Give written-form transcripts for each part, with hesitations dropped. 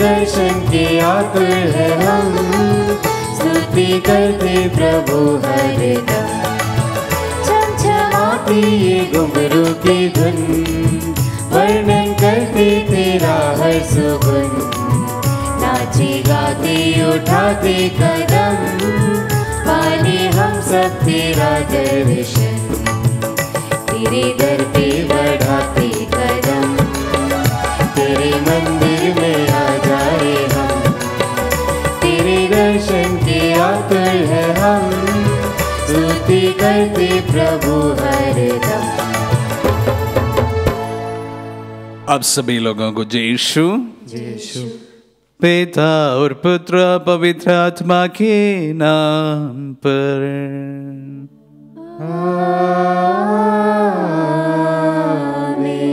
दर्शन के आकुल है हम, स्तुति करते प्रभु हरदम। छमछमाती ये घुंघरू की धुन, वर्णन करते तेरा हर सुगुन। नाचे गाते उठाते कदम, पाने हम सब तेरा दर्शन। तेरे दर पे बढ़ाते कदम, तेरे मंदिर में आ जाए हम। तेरे दर्शन के आतुर है हम, स्तुति करते प्रभु हरदम। अब सभी लोगों को जय यीशु। जय यीशु। पिता और पुत्र पवित्र आत्मा के नाम पर।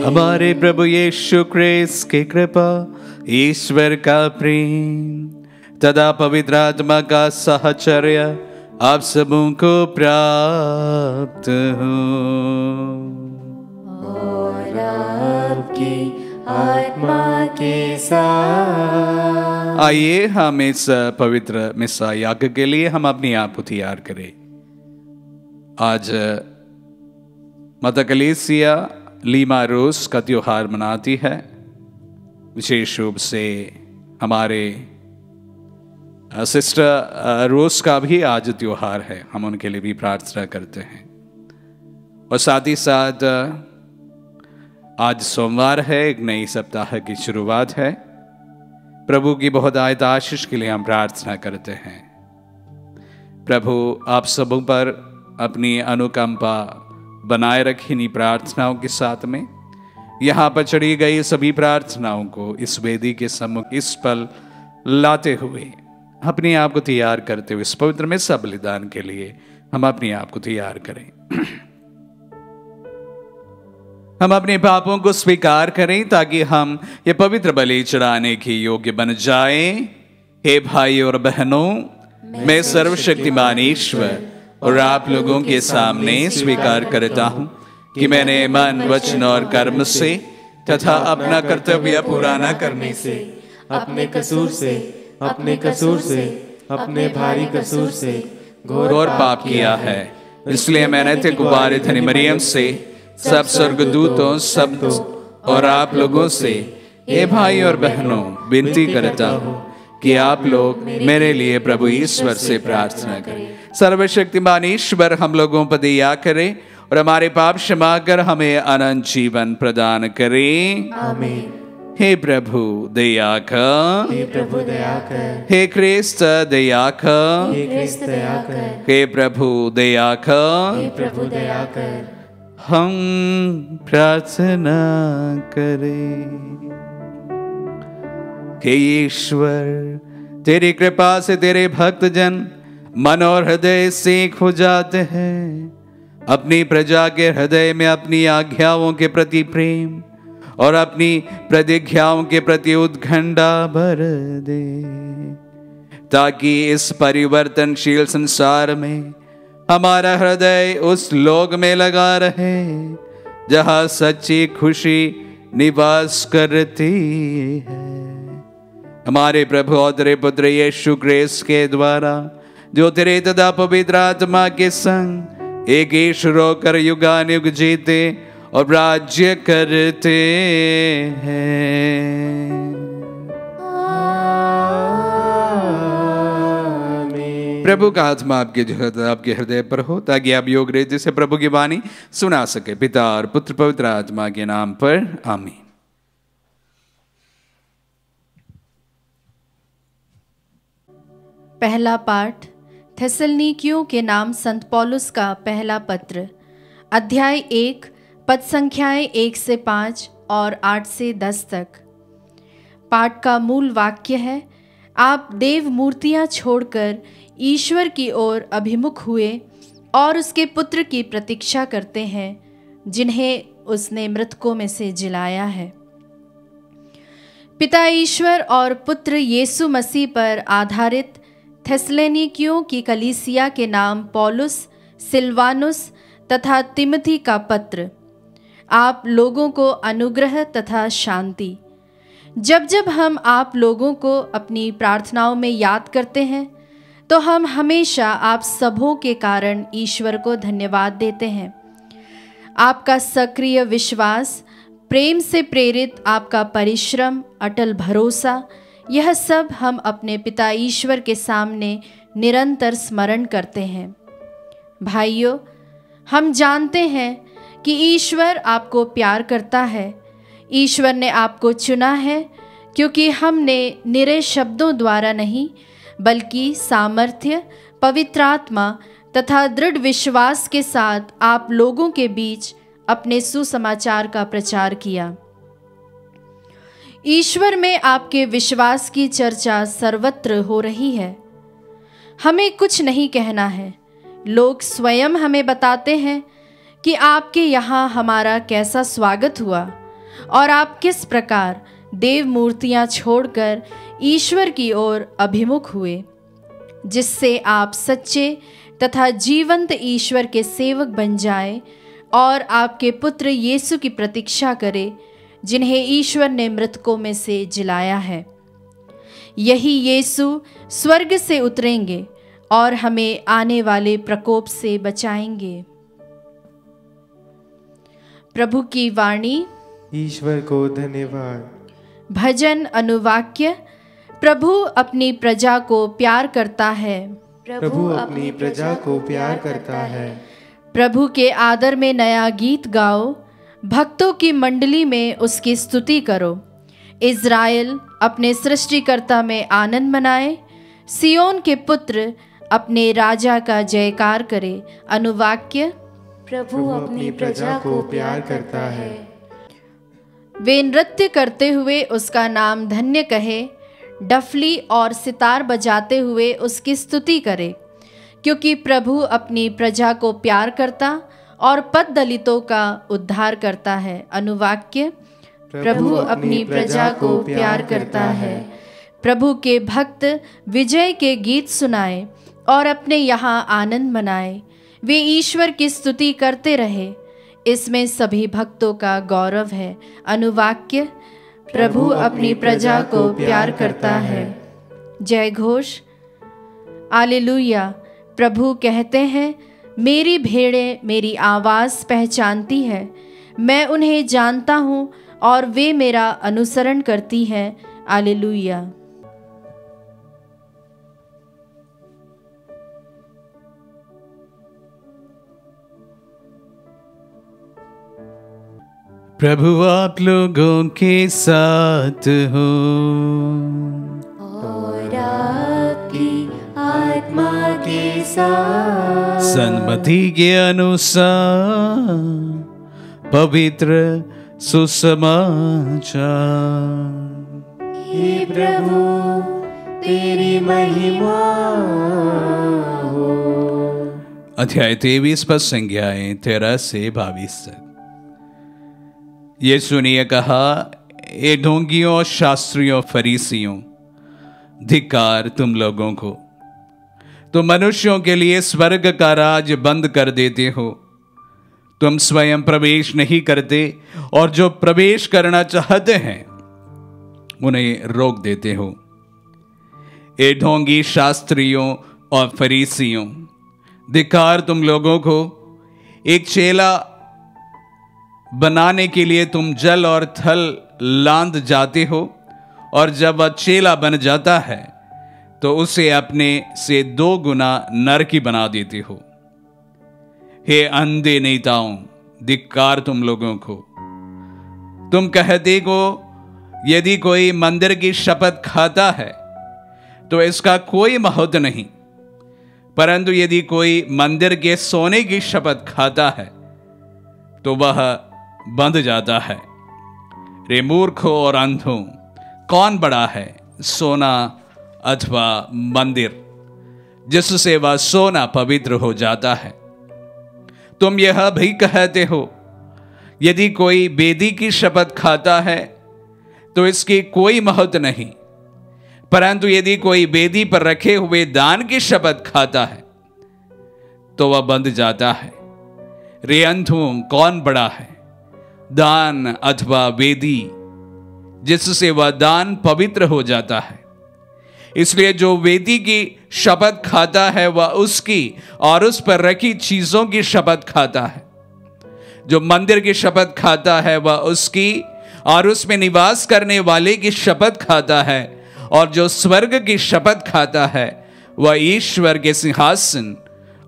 हमारे प्रभु यीशु क्रिस्त की कृपा, ईश्वर का प्रेम तथा पवित्र आत्मा का साहचर्य आप सबों को प्राप्त हो। और आपकी आत्मा के साथ। आइए हम इस पवित्र मिसा याग के लिए हम अपने आप को तैयार करें। आज माता कलीसिया लीमा रोज का त्योहार मनाती है। विशेष रूप से हमारे सिस्टर रोज का भी आज त्योहार है, हम उनके लिए भी प्रार्थना करते हैं। और साथ ही साथ आज सोमवार है, एक नई सप्ताह की शुरुआत है। प्रभु की बहुत आयत आशीष के लिए हम प्रार्थना करते हैं। प्रभु आप सबों पर अपनी अनुकंपा बनाए रखें इन्हीं प्रार्थनाओं के साथ में। यहाँ पर चढ़ी गई सभी प्रार्थनाओं को इस वेदी के सम्मुख इस पल लाते हुए अपने आप को तैयार करते हुए इस पवित्र में सब बलिदान के लिए हम अपने आप को तैयार करें। हम अपने पापों को स्वीकार करें ताकि हम ये पवित्र बलि चढ़ाने के योग्य बन जाएं। हे भाई और बहनों, मैं सर्वशक्तिमान ईश्वर और आप लोगों के सामने स्वीकार करता हूं कि मैंने मन, वचन और कर्म से तथा अपना कर्तव्य पूरा न करने से, अपने कसूर से, अपने भारी कसूर से घोर पाप किया है। इसलिए मैंने ते कुमारी धनी मरियम से, सब स्वर्गदूतों, सब और आप लोगों से, हे भाई और बहनों, विनती करता हूँ कि आप लोग मेरे लिए प्रभु ईश्वर से प्रार्थना करें। सर्वशक्तिमान ईश्वर हम लोगों पर दया करे और हमारे पाप क्षमा कर हमें अनंत जीवन प्रदान करे। आमीन। हे प्रभु दया कर, हे प्रभु दया कर, हे क्रिस्त दया कर, हे क्रिस्त दया कर, हे प्रभु दया कर, हे प्रभु दया कर। हम प्रार्थना करें। हे ईश्वर, तेरी कृपा से तेरे भक्तजन मन और हृदय से एक हो जाते हैं। अपनी प्रजा के हृदय में अपनी आज्ञाओं के प्रति प्रेम और अपनी प्रतिज्ञाओं के प्रति उत्कंठा भर दे, ताकि इस परिवर्तनशील संसार में हमारा हृदय उस लोक में लगा रहे जहां सच्ची खुशी निवास करती है। हमारे प्रभु और तेरे पुत्र यीशु क्रिस्त के द्वारा, जो तेरे तथा पवित्र आत्मा के संग एक ईश्वर होकर युगानुयुग जीते और राज्य करते हैं। प्रभु का आत्मा आपके हृदय पर हो, ताकि आप योग रीति से प्रभु की वाणी सुना सके। पिता और पुत्र पवित्र आत्मा के नाम पर आमीन। पहला पाठ थेसलनीकियों के नाम संत पौलुस का पहला पत्र, अध्याय 1, पद संख्याएं 1 से 5 और 8 से 10 तक। पाठ का मूल वाक्य है, आप देव मूर्तियां छोड़कर ईश्वर की ओर अभिमुख हुए और उसके पुत्र की प्रतीक्षा करते हैं, जिन्हें उसने मृतकों में से जिलाया है। पिता ईश्वर और पुत्र यीशु मसीह पर आधारित थेसलनीकियों की कलीसिया के नाम पौलुस, सिलवानुस तथा तिमोथी का पत्र। आप लोगों को अनुग्रह तथा शांति। जब जब हम आप लोगों को अपनी प्रार्थनाओं में याद करते हैं तो हम हमेशा आप सबों के कारण ईश्वर को धन्यवाद देते हैं। आपका सक्रिय विश्वास, प्रेम से प्रेरित आपका परिश्रम, अटल भरोसा, यह सब हम अपने पिता ईश्वर के सामने निरंतर स्मरण करते हैं। भाइयों, हम जानते हैं कि ईश्वर आपको प्यार करता है। ईश्वर ने आपको चुना है क्योंकि हमने निरे शब्दों द्वारा नहीं बल्कि सामर्थ्य, पवित्र आत्मा तथा दृढ़ विश्वास के साथ आप लोगों के बीच अपने सुसमाचार का प्रचार किया। ईश्वर में आपके विश्वास की चर्चा सर्वत्र हो रही है। हमें कुछ नहीं कहना है, लोग स्वयं हमें बताते हैं कि आपके यहाँ हमारा कैसा स्वागत हुआ और आप किस प्रकार देव मूर्तियाँ छोड़कर ईश्वर की ओर अभिमुख हुए, जिससे आप सच्चे तथा जीवंत ईश्वर के सेवक बन जाएं और आपके पुत्र यीशु की प्रतीक्षा करें, जिन्हें ईश्वर ने मृतकों में से जिलाया है। यही यीशु स्वर्ग से उतरेंगे और हमें आने वाले प्रकोप से बचाएंगे। प्रभु की वाणी। ईश्वर को धन्यवाद। भजन अनुवाक्य। प्रभु अपनी प्रजा को प्यार करता है। प्रभु अपनी प्रजा को प्यार करता है। प्रभु के आदर में नया गीत गाओ, भक्तों की मंडली में उसकी स्तुति करो। इज़राइल अपने सृष्टिकर्ता में आनंद मनाए, सियोन के पुत्र अपने राजा का जयकार करे। अनुवाक्य। प्रभु अपनी प्रजा को प्यार करता है। वे नृत्य करते हुए उसका नाम धन्य कहे, डफली और सितार बजाते हुए उसकी स्तुति करे, क्योंकि प्रभु अपनी प्रजा को प्यार करता और पद दलितों का उद्धार करता है। अनुवाक्य। प्रभु अपनी प्रजा को प्यार करता है। प्रभु के भक्त विजय के गीत सुनाए और अपने यहाँ आनंद मनाए। वे ईश्वर की स्तुति करते रहे, इसमें सभी भक्तों का गौरव है। अनुवाक्य। प्रभु अपनी प्रजा को प्यार करता है। जय घोष। हालेलुया। प्रभु कहते हैं, मेरी भेड़ें मेरी आवाज़ पहचानती है, मैं उन्हें जानता हूँ और वे मेरा अनुसरण करती हैं। हालेलुया। प्रभु आप लोगों के साथ हो और आपकी आत्मा के साथ। सन्मति के अनुसार पवित्र सुसमाचार। हे प्रभु तेरी महिमा हो। अध्याय 23 पद संज्ञाएं 13 से 22 तक। यीशु ने कहा, ए ढोंगियों, शास्त्रियों, फरीसियों, धिक्कार तुम लोगों को, तुम मनुष्यों के लिए स्वर्ग का राज बंद कर देते हो। तुम स्वयं प्रवेश नहीं करते और जो प्रवेश करना चाहते हैं उन्हें रोक देते हो। ए ढोंगी शास्त्रियों और फरीसियों, धिक्कार तुम लोगों को। एक चेला बनाने के लिए तुम जल और थल लांद जाते हो, और जब वह चेला बन जाता है तो उसे अपने से 2 गुना नरकी बना देते हो। हे अंधे नेताओं, धिक्कार तुम लोगों को। तुम कहते हो, यदि कोई मंदिर की शपथ खाता है तो इसका कोई महत्व नहीं, परंतु यदि कोई मंदिर के सोने की शपथ खाता है तो वह बंध जाता है। रे मूर्खों और अंधों, कौन बड़ा है, सोना अथवा मंदिर, जिससे वह सोना पवित्र हो जाता है? तुम यह भी कहते हो, यदि कोई वेदी की शपथ खाता है तो इसकी कोई महत्व नहीं, परंतु यदि कोई वेदी पर रखे हुए दान की शपथ खाता है तो वह बंध जाता है। रे अंधों, कौन बड़ा है, दान अथवा वेदी, जिससे वह दान पवित्र हो जाता है। इसलिए जो वेदी की शपथ खाता है वह उसकी और उस पर रखी चीजों की शपथ खाता है। जो मंदिर की शपथ खाता है वह उसकी और उसमें निवास करने वाले की शपथ खाता है, और जो स्वर्ग की शपथ खाता है वह ईश्वर के सिंहासन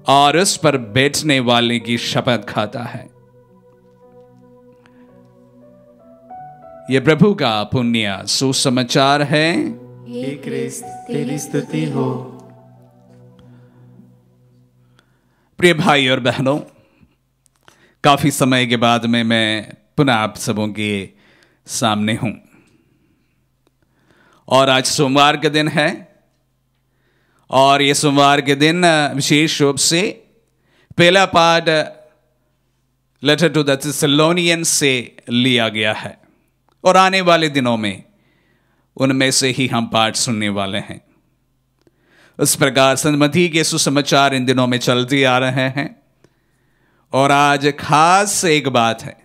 और उस पर बैठने वाले की शपथ खाता है। यह प्रभु का पुण्य सुसमाचार है। हे क्रिस्त, तेरी स्तुति हो। प्रिय भाई और बहनों, काफी समय के बाद में मैं पुनः आप सबों के सामने हूं, और आज सोमवार का दिन है, और ये सोमवार के दिन विशेष रूप से पहला पाठ लेटर टू द थेसलोनियंस से लिया गया है, और आने वाले दिनों में उनमें से ही हम पाठ सुनने वाले हैं। उस प्रकार सन्मति के सुसमाचार इन दिनों में चलते आ रहे हैं, और आज खास एक बात है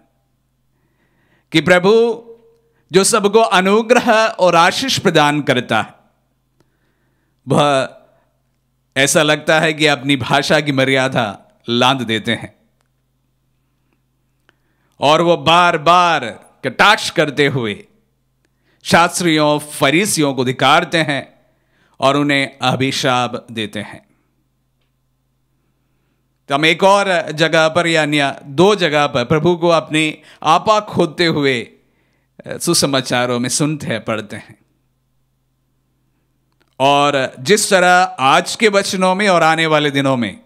कि प्रभु जो सबको अनुग्रह और आशीष प्रदान करता है, वह ऐसा लगता है कि अपनी भाषा की मर्यादा लांघ देते हैं, और वो बार बार कटाक्ष करते हुए शास्त्रियों फरीसियों को धिक्कारते हैं और उन्हें अभिशाप देते हैं। तो हम एक और जगह पर या अन्य दो जगह पर प्रभु को अपनी आपा खोदते हुए सुसमाचारों में सुनते हैं, पढ़ते हैं। और जिस तरह आज के वचनों में और आने वाले दिनों में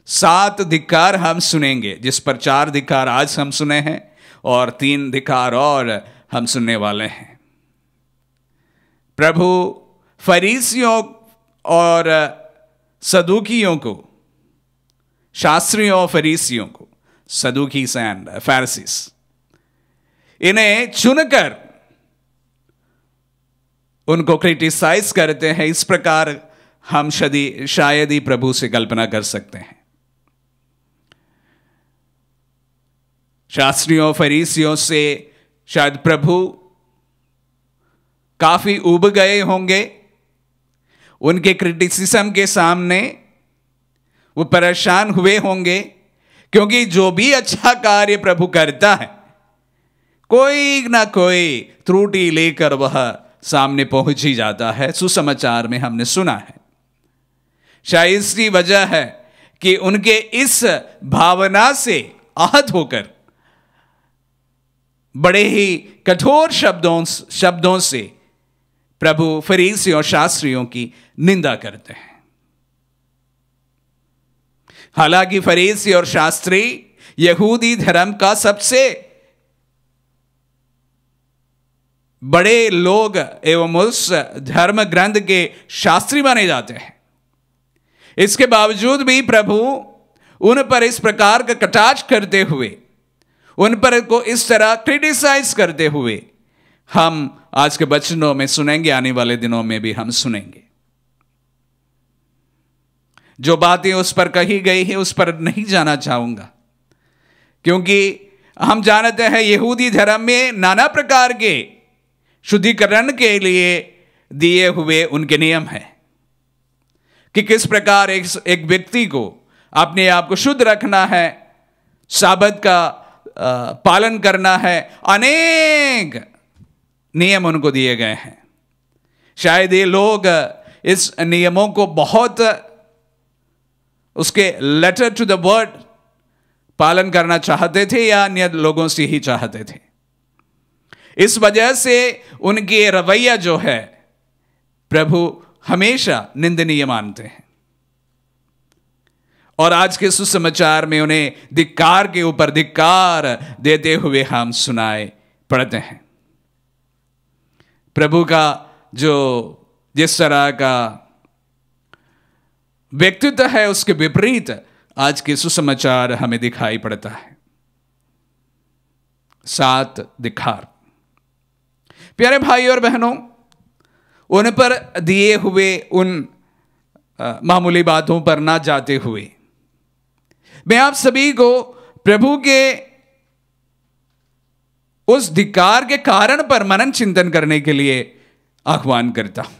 7 धिक्कार हम सुनेंगे, जिस पर 4 धिक्कार आज हम सुने हैं और 3 धिक्कार और हम सुनने वाले हैं। प्रभु फरीसियों और सदूकियों को, शास्त्रियों और फरीसियों को, सदूकीस एंड फैरिसीस, इन्हें चुनकर उनको क्रिटिसाइज करते हैं। इस प्रकार हम शायद ही प्रभु से कल्पना कर सकते हैं। शास्त्रियों फरीसियों से शायद प्रभु काफी उब गए होंगे। उनके क्रिटिसिज्म के सामने वो परेशान हुए होंगे, क्योंकि जो भी अच्छा कार्य प्रभु करता है, कोई ना कोई त्रुटि लेकर वह सामने पहुंच ही जाता है। सुसमाचार में हमने सुना है। शायद इसकी वजह है कि उनके इस भावना से आहत होकर बड़े ही कठोर शब्दों से प्रभु फरीसी और शास्त्रियों की निंदा करते हैं। हालांकि फरीसी और शास्त्री यहूदी धर्म का सबसे बड़े लोग एवं उस धर्म ग्रंथ के शास्त्री माने जाते हैं। इसके बावजूद भी प्रभु उन पर इस प्रकार का कटाक्ष करते हुए, उन पर को इस तरह क्रिटिसाइज करते हुए हम आज के वचनों में सुनेंगे, आने वाले दिनों में भी हम सुनेंगे। जो बातें उस पर कही गई है उस पर नहीं जाना चाहूंगा, क्योंकि हम जानते हैं यहूदी धर्म में नाना प्रकार के शुद्धिकरण के लिए दिए हुए उनके नियम हैं कि किस प्रकार एक व्यक्ति को अपने आप को शुद्ध रखना है, साबत का पालन करना है। अनेक नियम उनको दिए गए हैं। शायद ये लोग इस नियमों को बहुत उसके लेटर टू द वर्ड पालन करना चाहते थे या अन्य लोगों से ही चाहते थे। इस वजह से उनके रवैया जो है प्रभु हमेशा निंदनीय मानते हैं, और आज के सुसमाचार में उन्हें धिक्कार के ऊपर धिक्कार देते हुए हम सुनाए पड़ते हैं। प्रभु का जो जिस तरह का व्यक्तित्व है उसके विपरीत आज के सुसमाचार हमें दिखाई पड़ता है। 7 धिक्कार। प्यारे भाई और बहनों, उन पर दिए हुए उन मामूली बातों पर ना जाते हुए मैं आप सभी को प्रभु के उस धिक्कार के कारण पर मनन चिंतन करने के लिए आह्वान करता हूं।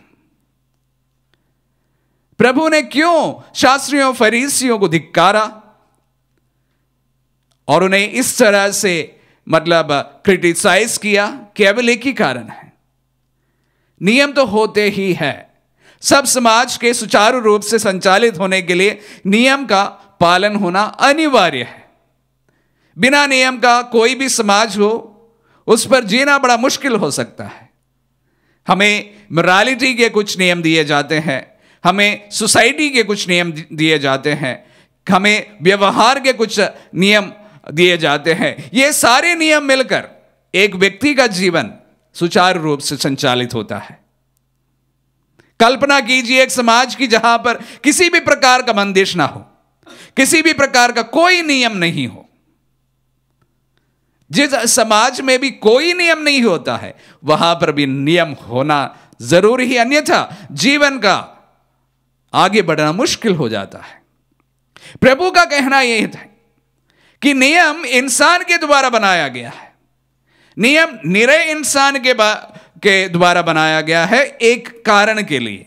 प्रभु ने क्यों शास्त्रियों फरीसियों को धिक्कारा और उन्हें इस तरह से क्रिटिसाइज किया? केवल एक ही कारण है, नियम तो होते ही है। सब समाज के सुचारू रूप से संचालित होने के लिए नियम का पालन होना अनिवार्य है। बिना नियम का कोई भी समाज हो, उस पर जीना बड़ा मुश्किल हो सकता है। हमें मोरालिटी के कुछ नियम दिए जाते हैं, हमें सोसाइटी के कुछ नियम दिए जाते हैं, हमें व्यवहार के कुछ नियम दिए जाते हैं। ये सारे नियम मिलकर एक व्यक्ति का जीवन सुचारू रूप से संचालित होता है। कल्पना कीजिए एक समाज की जहां पर किसी भी प्रकार का बंदिश ना हो, किसी भी प्रकार का कोई नियम नहीं हो। जिस समाज में भी कोई नियम नहीं होता है, वहां पर भी नियम होना जरूरी है, अन्यथा जीवन का आगे बढ़ना मुश्किल हो जाता है। प्रभु का कहना यह था कि नियम इंसान के द्वारा बनाया गया है। नियम निरे इंसान के द्वारा बनाया गया है एक कारण के लिए।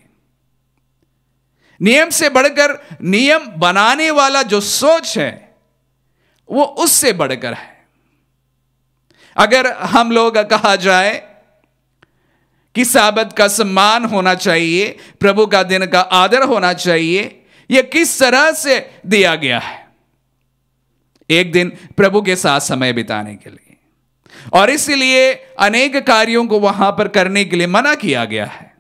नियम से बढ़कर नियम बनाने वाला जो सोच है वो उससे बढ़कर है। अगर हम लोग कहा जाए कि साबत का सम्मान होना चाहिए, प्रभु का दिन का आदर होना चाहिए, यह किस तरह से दिया गया है? एक दिन प्रभु के साथ समय बिताने के लिए, और इसलिए अनेक कार्यों को वहां पर करने के लिए मना किया गया है।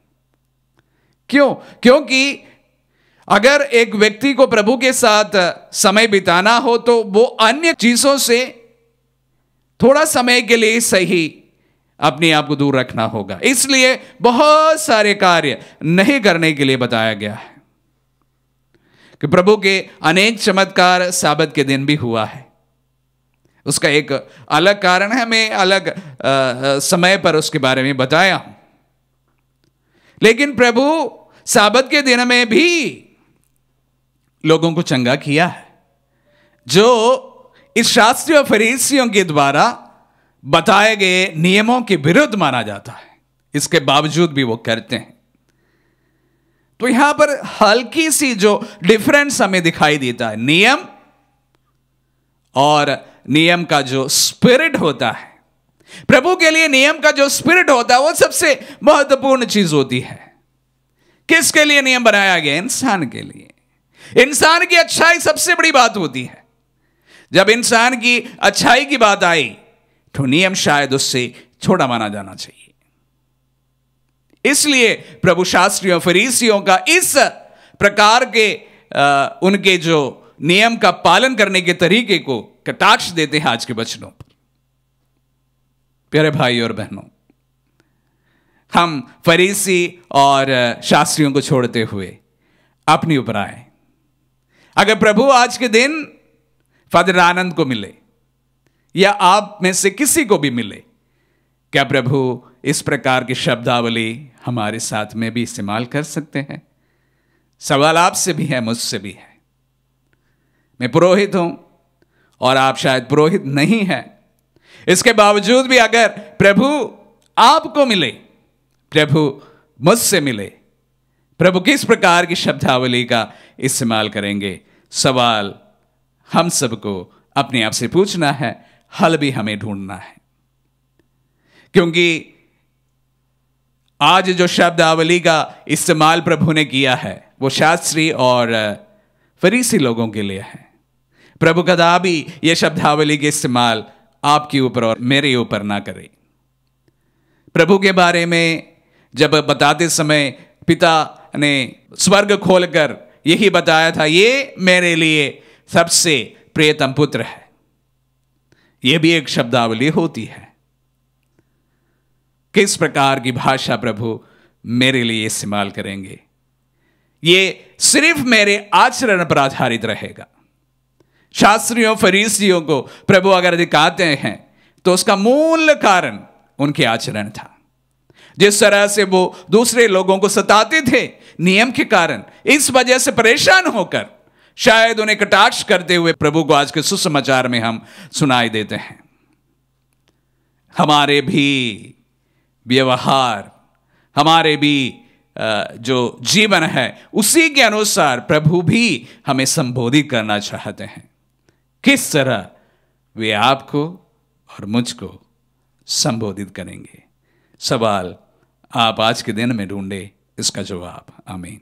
क्यों? क्योंकि अगर एक व्यक्ति को प्रभु के साथ समय बिताना हो तो वो अन्य चीजों से थोड़ा समय के लिए सही अपने आप को दूर रखना होगा। इसलिए बहुत सारे कार्य नहीं करने के लिए बताया गया है कि प्रभु के अनेक चमत्कार साबत के दिन भी हुआ है। उसका एक अलग कारण है, मैं अलग समय पर उसके बारे में बताया हूं। लेकिन प्रभु साबत के दिन में भी लोगों को चंगा किया है, जो इस शास्त्रियों फरीसियों के द्वारा बताए गए नियमों के विरुद्ध माना जाता है। इसके बावजूद भी वो करते हैं। तो यहां पर हल्की सी जो डिफरेंस हमें दिखाई देता है, नियम और नियम का जो स्पिरिट होता है। प्रभु के लिए नियम का जो स्पिरिट होता है वो सबसे महत्वपूर्ण चीज होती है। किसके लिए नियम बनाया गया? इंसान के लिए। इंसान की अच्छाई सबसे बड़ी बात होती है। जब इंसान की अच्छाई की बात आई तो नियम शायद उससे छोटा माना जाना चाहिए। इसलिए प्रभु शास्त्रियों फरीसियों का इस प्रकार के उनके जो नियम का पालन करने के तरीके को कटाक्ष देते हैं आज के वचनों पर। प्यारे भाई और बहनों, हम फरीसी और शास्त्रियों को छोड़ते हुए अपनी ऊपर आए। अगर प्रभु आज के दिन फादर आनंद को मिले या आप में से किसी को भी मिले, क्या प्रभु इस प्रकार की शब्दावली हमारे साथ में भी इस्तेमाल कर सकते हैं? सवाल आपसे भी है, मुझसे भी है। मैं पुरोहित हूं और आप शायद पुरोहित नहीं हैं। इसके बावजूद भी अगर प्रभु आपको मिले, प्रभु मुझसे मिले, प्रभु किस प्रकार की शब्दावली का इस्तेमाल करेंगे? सवाल हम सबको अपने आप से पूछना है, हल भी हमें ढूंढना है। क्योंकि आज जो शब्दावली का इस्तेमाल प्रभु ने किया है वो शास्त्री और फरीसी लोगों के लिए है। प्रभु कदापि यह शब्दावली के इस्तेमाल आपके ऊपर और मेरे ऊपर ना करे। प्रभु के बारे में जब बताते समय पिता ने स्वर्ग खोलकर यही बताया था, ये मेरे लिए सबसे प्रियतम पुत्र है। यह भी एक शब्दावली होती है। किस प्रकार की भाषा प्रभु मेरे लिए इस्तेमाल करेंगे, ये सिर्फ मेरे आचरण पर आधारित रहेगा। शास्त्रियों फरीसियों को प्रभु अगर दिखाते हैं तो उसका मूल कारण उनके आचरण था। जिस तरह से वो दूसरे लोगों को सताते थे नियम के कारण, इस वजह से परेशान होकर शायद उन्हें कटाक्ष करते हुए प्रभु को आज के सुसमाचार में हम सुनाई देते हैं। हमारे भी व्यवहार, हमारे भी जो जीवन है, उसी के अनुसार प्रभु भी हमें संबोधित करना चाहते हैं। किस तरह वे आपको और मुझको संबोधित करेंगे? सवाल आप आज के दिन में ढूंढे इसका जवाब। आमीन।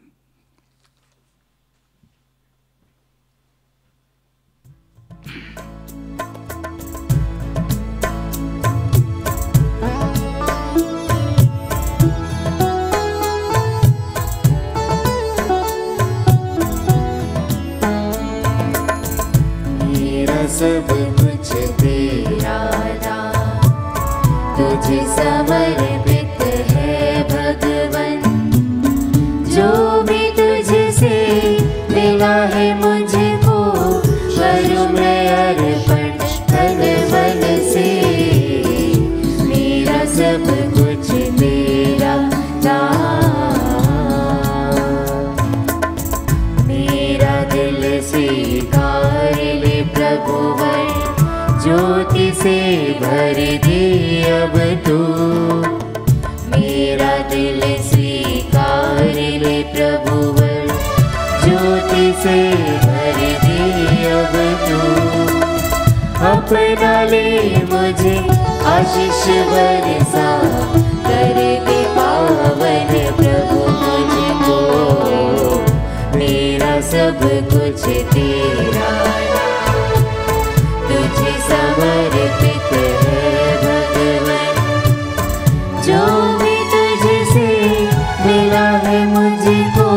सब कुछ तेरा दान, तुझे समर्पित है भगवन। जो भी तुझसे मिला है मुझको, करूं मैं अर्पण तन मन से। मेरा सब कुछ तेरा दान, मेरा दिल स्वीकार ले प्रभुवर। ज्योति से भर दे अब तू, मेरा दिल स्वीकार ले प्रभुवर। ज्योति से भर दे अब तू, अपना ले मुझे आशीष बरसा। कर दे पावन प्रभु मुझको, मेरा सब कुछ तेरा तुझे समर्पित है भगवन। जो भी तुझसे मिला है मुझको,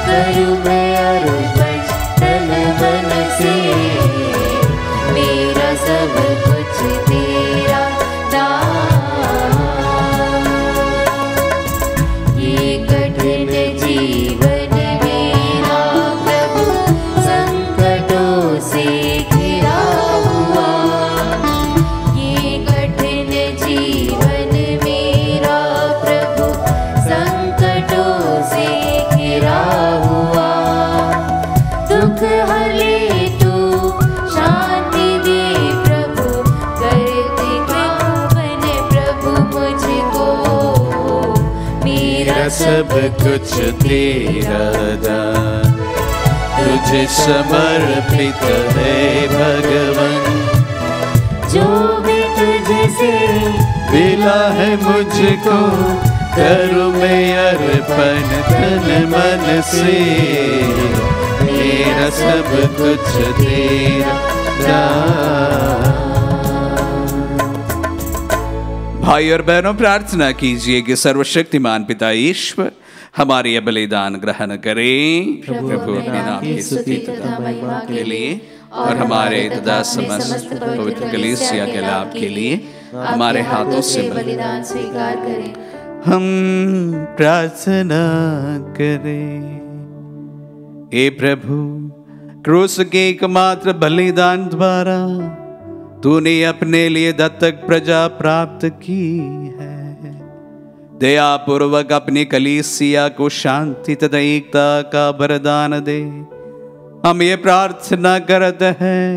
करूं मैं अर्पण तन मन से। मेरा सब कुछ तेरा दान, ये कठिन जीवन मेरा प्रभु संकटों से घिरा हुआ। ये कठिन जीवन मेरा प्रभु संकटों से घिरा हुआ। दुख हले तू शांति दे प्रभु, करते कृपावन प्रभु मुझको। मेरा सब कुछ तेरा दान, तुझे समर्पित है भगवन। जो भी तुझसे मिला है मुझको, करूं मैं अर्पण तन मन से। मेरा सब कुछ तेरा दान। भाई और बहनों, प्रार्थना कीजिए कि सर्वशक्तिमान पिता ईश्वर हमारे ये बलिदान ग्रहण करें प्रभु अपने नाम की स्तुति तथा महिमा के लिए और हमारे तथा समस्त पवित्र कलीसिया के लाभ के लिए हमारे हाथों से बलिदान स्वीकार करें। हम प्रार्थना करें। हे प्रभु, क्रूस के एकमात्र बलिदान द्वारा तूने अपने लिए दत्तक प्रजा प्राप्त की है। दया पूर्वक अपनी कलीसिया को शांति तथा एकता का वरदान दे। हम ये प्रार्थना करते हैं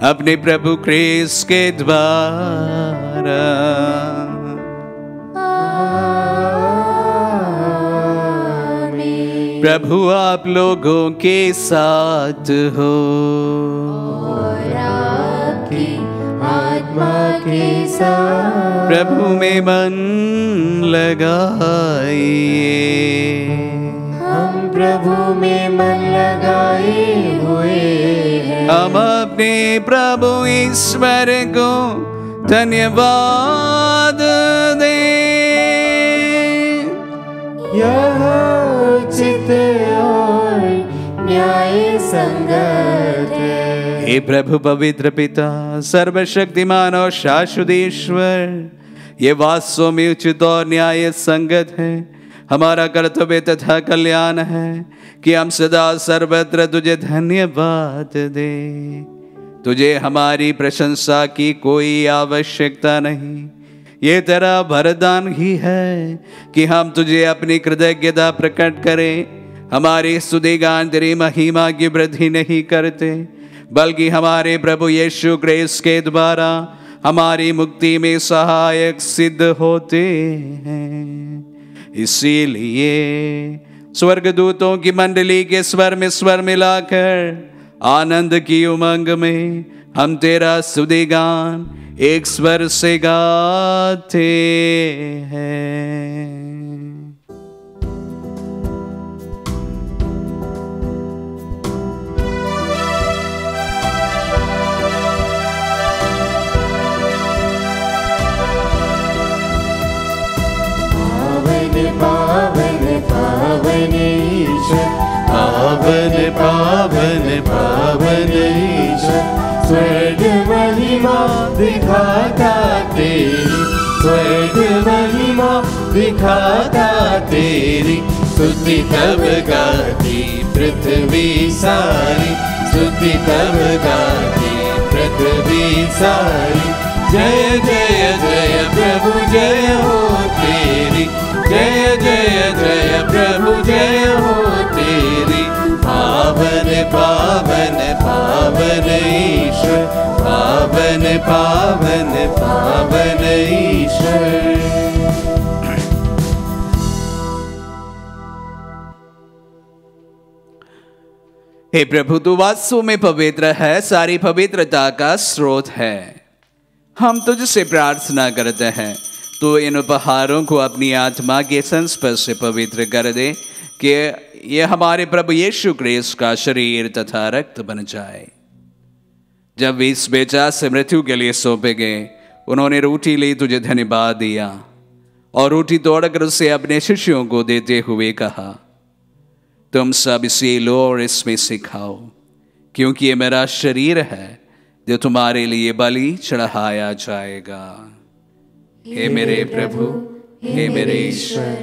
अपने प्रभु क्रिस्त के द्वारा। प्रभु आप लोगों के साथ हो और आपकी आत्मा के साथ। प्रभु में मन लगाइए। हम प्रभु में मन लगाए हुए हैं। हम अपने प्रभु ईश्वर को धन्यवाद दें। यह उचित और न्याय संगत है। हे प्रभु पवित्र पिता, सर्वशक्तिमान और शाश्वत ईश्वर, ये वास्तव में उचित और न्याय संगत है। हमारा कर्तव्य तथा कल्याण है कि हम सदा सर्वत्र तुझे धन्यवाद दें। तुझे हमारी प्रशंसा की कोई आवश्यकता नहीं। ये तेरा वरदान ही है कि हम तुझे अपनी कृतज्ञता प्रकट करें। हमारी स्तुति गान तेरी महिमा की वृद्धि नहीं करते, बल्कि हमारे प्रभु यीशु क्रिस्त के द्वारा हमारी मुक्ति में सहायक सिद्ध होते हैं। इसीलिए स्वर्गदूतों की मंडली के स्वर में स्वर मिलाकर आनंद की उमंग में हम तेरा स्तुति गान एक स्वर से गाते हैं। पावन पावन ईश्वर, पावन पावन पावन ईश्वर, स्वर्ग महिमा दिखाता तेरी, स्वर्ग महिमा दिखाता तेरी, स्तुति तब गाती पृथ्वी सारी, स्तुति तब गाती पृथ्वी सारी। जय जय जय प्रभु जय हो तेरी, जय जय जय प्रभु जय हो तेरी। पावन पावन पावन ईश्वर, पावन पावन पावन ईश्वर। हे प्रभु, तू वास्तव में पवित्र है, सारी पवित्रता का स्रोत है। हम तुझसे प्रार्थना करते हैं, तो इन उपहारों को अपनी आत्मा के संस्पर्श से पवित्र कर दे कि ये हमारे प्रभु यीशु क्रिस्त का शरीर तथा रक्त बन जाए। जब वे इस बेचा से मृत्यु के लिए सौंपे गए, उन्होंने रोटी ली, तुझे धन्यवाद दिया और रोटी तोड़कर उसे अपने शिष्यों को देते हुए कहा, तुम सब इसे लो और इसमें से खाओ, क्योंकि ये मेरा शरीर है जो तुम्हारे लिए बलि चढ़ाया जाएगा। हे मेरे प्रभु, हे मेरे ईश्वर।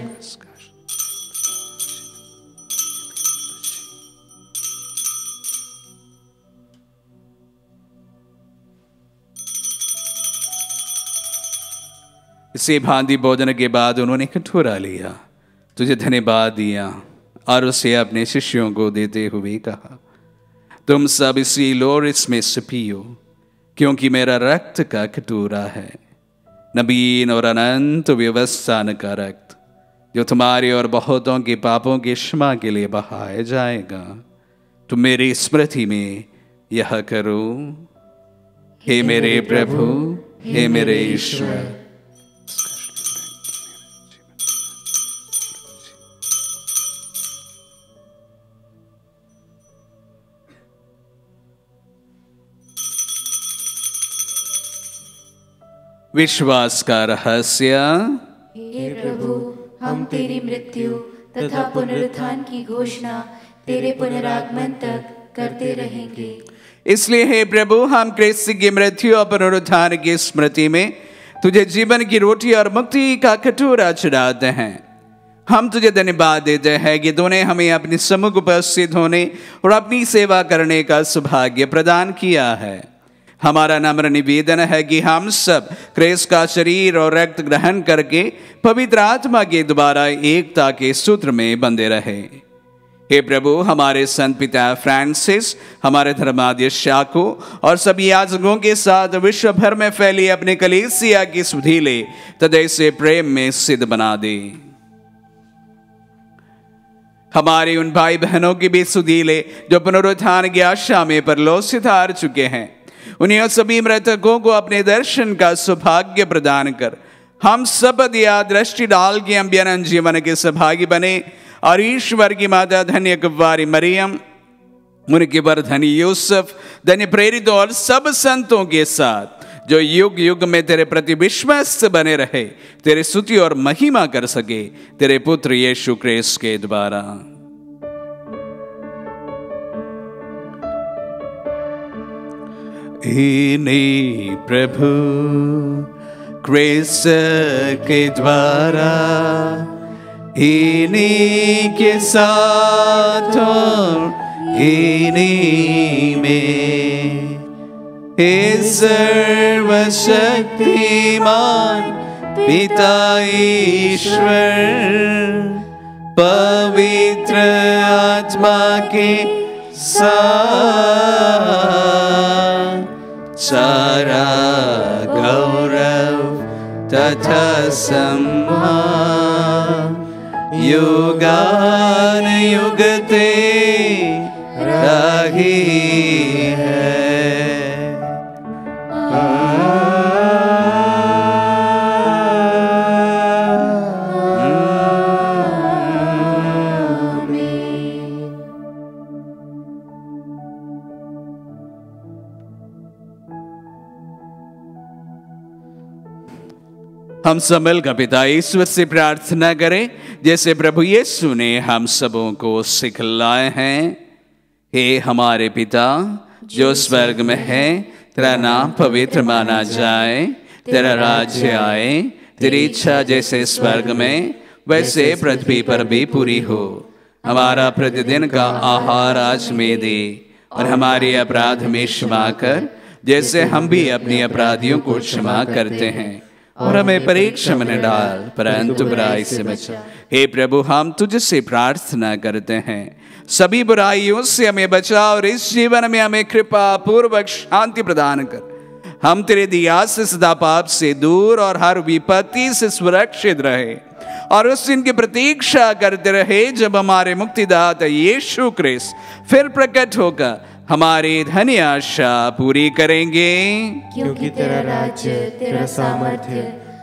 इसी भांति भोजन के बाद उन्होंने कटोरा लिया, तुझे धन्यवाद दिया और उसे अपने शिष्यों को देते हुए कहा, तुम सब इसी लो और इसमें से पियो, क्योंकि मेरा रक्त का कटोरा है, नवीन और अनंत व्यवस्थान का रक्त, जो तुम्हारे और बहुतों के पापों के क्षमा के लिए बहाया जाएगा। तुम मेरी स्मृति में यह करो। हे मेरे प्रभु, हे मेरे ईश्वर। विश्वास का रहस्य। हे प्रभु, हम तेरी मृत्यु तथा पुनरुत्थान की घोषणा तेरे पुनरागमन तक करते रहेंगे। इसलिए हे प्रभु, हम क्रिस्त की मृत्यु और पुनरुत्थान की स्मृति में तुझे जीवन की रोटी और मुक्ति का कटोरा चढ़ाते हैं। हम तुझे धन्यवाद देते हैं कि तूने हमें अपनी सम्मुख उपस्थित होने और अपनी सेवा करने का सौभाग्य प्रदान किया है। हमारा नम्र निवेदन है कि हम सब क्रिस्त का शरीर और रक्त ग्रहण करके पवित्र आत्मा के द्वारा एकता के सूत्र में बंधे रहे। हे प्रभु, हमारे संत पिता फ्रांसिस, हमारे धर्माध्यक्ष याकूब और सभी याजकों के साथ विश्व भर में फैली अपने कलीसिया की सुधीले तदय से प्रेम में सिद्ध बना दे। हमारे उन भाई बहनों की भी सुधीले जो पुनरुत्थान की आशा में परलोक हार चुके हैं, उन्हें सभी मृतकों को अपने दर्शन का सौभाग्य प्रदान कर हम सब या दृष्टि डाल के हम अनंत जीवन के सौभागी बने और ईश्वर की माता धन्य कुंवारी मरियम, उनके वर धनी यूसुफ, धन्य प्रेरित और सब संतों के साथ जो युग युग में तेरे प्रति विश्वस्त बने रहे, तेरे स्तुति और महिमा कर सके तेरे पुत्र यीशु क्रिस्त के द्वारा। इन्हीं प्रभु क्रिस्त के द्वारा, इन्हीं के साथ और इन्हीं में हे सर्वशक्तिमान पिता ईश्वर, पवित्र आत्मा के साथ सारा तथा सम्मान युगानुयुग ते रही है। हम सब मिलकर पिता ईश्वर से प्रार्थना करें जैसे प्रभु यीशु ने हम सबों को सिखलाए हैं। हे हमारे पिता जो स्वर्ग में है, तेरा नाम पवित्र माना जाए, तेरा राज्य आए, तेरी इच्छा जैसे स्वर्ग में वैसे पृथ्वी पर भी पूरी हो। हमारा प्रतिदिन का आहार आज में दे, और हमारे अपराध में क्षमा कर जैसे हम भी अपने अपराधियों को क्षमा करते हैं, और हमें परीक्षा में न डाल परंतु बुराई से बचा। हे प्रभु हम तुझसे प्रार्थना करते हैं, सभी बुराइयों से हमें बचा और इस जीवन में हमें कृपा पूर्वक शांति प्रदान कर। हम तेरे दिया से सदा पाप से दूर और हर विपत्ति से सुरक्षित रहे, और उस दिन की प्रतीक्षा करते रहे जब हमारे मुक्तिदाता यीशु क्रिस्त फिर प्रकट होकर हमारी धन्य आशा पूरी करेंगे। क्योंकि तेरा राज्य, तेरा सामर्थ्य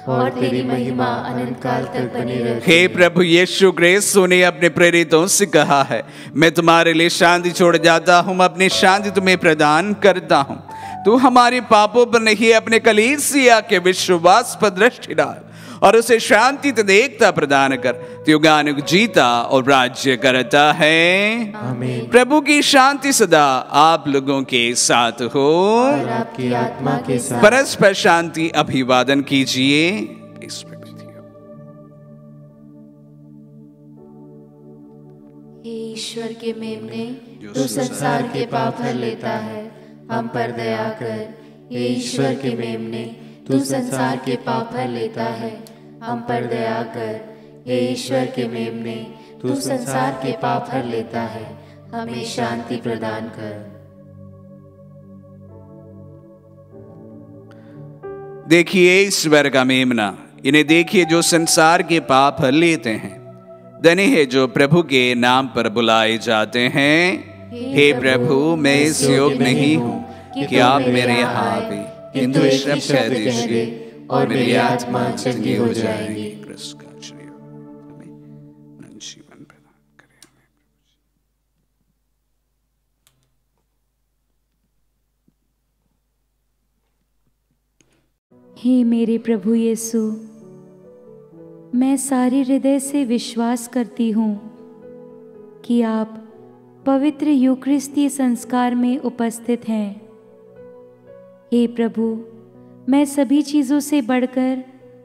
और तेरी महिमा अनंत काल तक बनी रहे। हे प्रभु यीशु क्रिस्त ने अपने प्रेरितों से कहा है, मैं तुम्हारे लिए शांति छोड़ जाता हूँ, अपनी शांति तुम्हें प्रदान करता हूँ। तू हमारे पापों पर नहीं अपने कलीसिया के विश्वास पर दृष्टि डाल और उसे शांति तथा एकता प्रदान कर। युगानुग जीता और राज्य करता है। आमीन। प्रभु की शांति सदा आप लोगों के साथ हो, और आपकी आत्मा के साथ। परस्पर शांति अभिवादन कीजिए। हे ईश्वर के मेमने, तू संसार के पाप हर लेता है, हम पर दया कर। हे ईश्वर के मेमने, तू संसार के पाप हर लेता है, हम पर दया कर। हे ईश्वर के मेमने, तू संसार के पाप हर लेता है, हमें शांति प्रदान कर। देखिए ईश्वर का मेमना, इन्हें देखिए जो संसार के पाप हर लेते हैं। धन्य है जो प्रभु के नाम पर बुलाए जाते हैं। हे प्रभु मैं इस योग नहीं हूँ कि आप मेरे यहाँ आवे, किंतु एक शब्द कह दीजिए और मेरी आत्मा चंगी हो जाएगी। कृष्ण का श्री हमें जीवन प्रदान करे। हे मेरे प्रभु यीशु, मैं सारे हृदय से विश्वास करती हूँ कि आप पवित्र यूकरिस्तीय संस्कार में उपस्थित हैं। हे प्रभु, मैं सभी चीज़ों से बढ़कर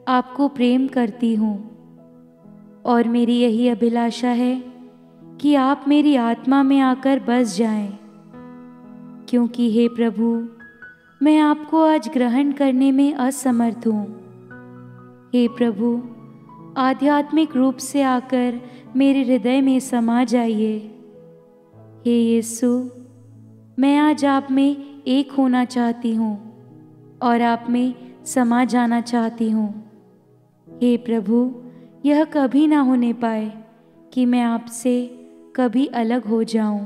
आपको प्रेम करती हूँ, और मेरी यही अभिलाषा है कि आप मेरी आत्मा में आकर बस जाएं, क्योंकि हे प्रभु, मैं आपको आज ग्रहण करने में असमर्थ हूँ। हे प्रभु, आध्यात्मिक रूप से आकर मेरे हृदय में समा जाइए। हे यीशु, मैं आज आप में एक होना चाहती हूँ और आप में समा जाना चाहती हूँ। हे प्रभु, यह कभी ना होने पाए कि मैं आपसे कभी अलग हो जाऊं।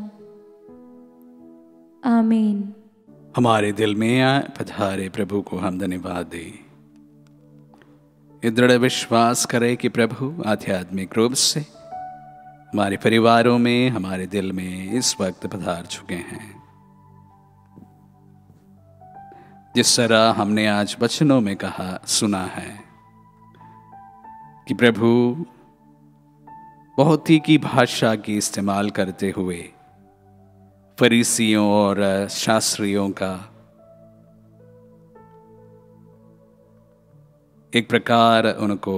आमीन। हमारे दिल में पधारे प्रभु को हम धन्यवाद दें। ये दृढ़ विश्वास करें कि प्रभु आध्यात्मिक रूप से हमारे परिवारों में, हमारे दिल में इस वक्त पधार चुके हैं। जिस तरह हमने आज वचनों में कहा सुना है कि प्रभु बहुत ही की भाषा की इस्तेमाल करते हुए फरीसियों और शास्त्रियों का एक प्रकार उनको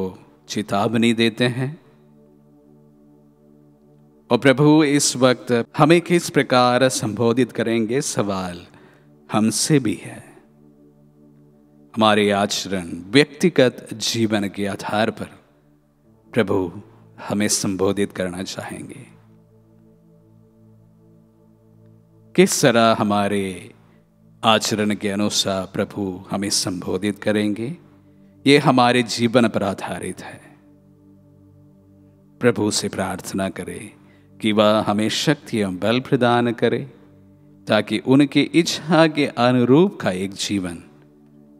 चेतावनी देते हैं। और प्रभु इस वक्त हमें किस प्रकार संबोधित करेंगे, सवाल हमसे भी है। हमारे आचरण, व्यक्तिगत जीवन के आधार पर प्रभु हमें संबोधित करना चाहेंगे। किस तरह हमारे आचरण के अनुसार प्रभु हमें संबोधित करेंगे, ये हमारे जीवन पर आधारित है। प्रभु से प्रार्थना करें कि वह हमें शक्ति एवं बल प्रदान करे, ताकि उनकी इच्छा के अनुरूप का एक जीवन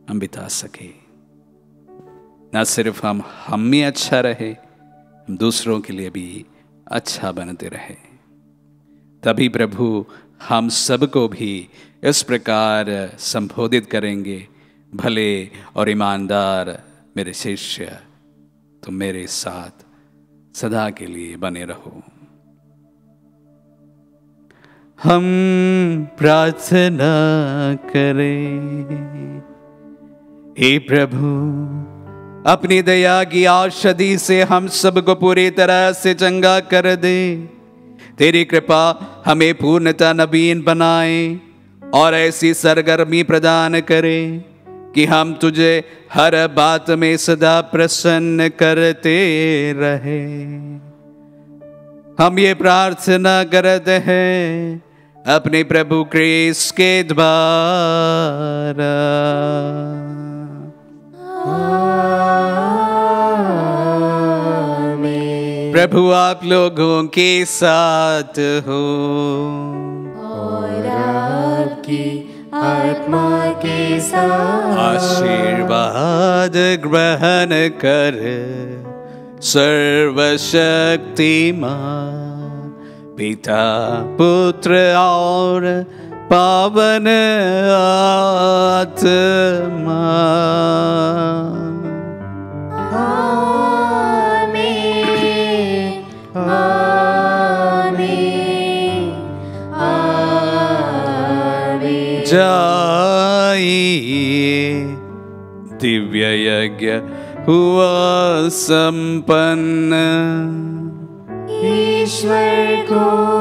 हम बिता सके। न सिर्फ हम में अच्छा रहे, हम दूसरों के लिए भी अच्छा बनते रहे। तभी प्रभु हम सबको भी इस प्रकार संबोधित करेंगे, भले और ईमानदार मेरे शिष्य, तुम मेरे साथ सदा के लिए बने रहो। हम प्रार्थना करें। हे प्रभु, अपनी दया की औषधि से हम सबको पूरी तरह से चंगा कर दे। तेरी कृपा हमें पूर्णतः नवीन बनाए और ऐसी सरगर्मी प्रदान करे कि हम तुझे हर बात में सदा प्रसन्न करते रहे। हम ये प्रार्थना करते हैं अपने प्रभु क्रिस्त के द्वारा। प्रभु आप लोगों के साथ हो और आपकी आत्मा के साथ। आशीर्वाद ग्रहण कर सर्वशक्तिमान पिता, पुत्र और पावन आत्मा। जाइए, दिव्य यज्ञ हुआ संपन्न। ईश्वर को